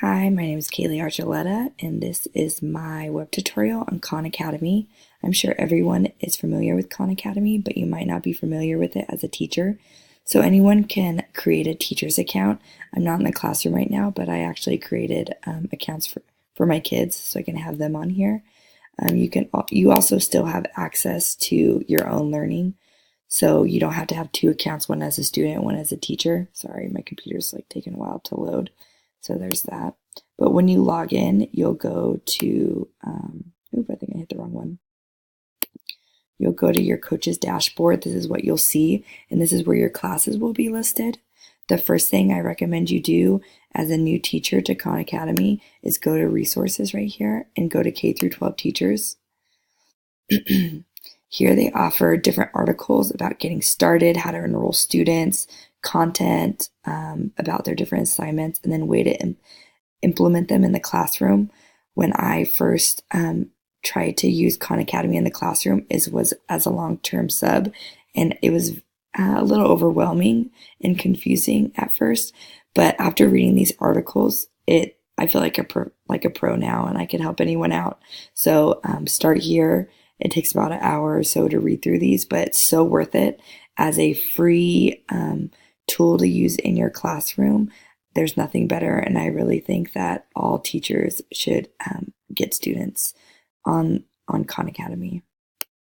Hi, my name is Kaylee Archuleta, and this is my web tutorial on Khan Academy. I'm sure everyone is familiar with Khan Academy, but you might not be familiar with it as a teacher. So anyone can create a teacher's account. I'm not in the classroom right now, but I actually created accounts for my kids so I can have them on here. You also still have access to your own learning. So you don't have to have two accounts, one as a student, one as a teacher. Sorry, my computer's like taking a while to load. So there's that. But when you log in, you'll go to, I think I hit the wrong one. You'll go to your coach's dashboard. This is what you'll see, and this is where your classes will be listed. The first thing I recommend you do as a new teacher to Khan Academy is go to resources right here and go to K through 12 teachers. Here they offer different articles about getting started, how to enroll students, content about their different assignments, and then way to implement them in the classroom. When I first tried to use Khan Academy in the classroom, was as a long-term sub, and it was a little overwhelming and confusing at first. But after reading these articles, I feel like a pro now, and I can help anyone out. So start here. It takes about an hour or so to read through these, but it's so worth it as a free tool to use in your classroom. There's nothing better, and I really think that all teachers should get students on Khan Academy.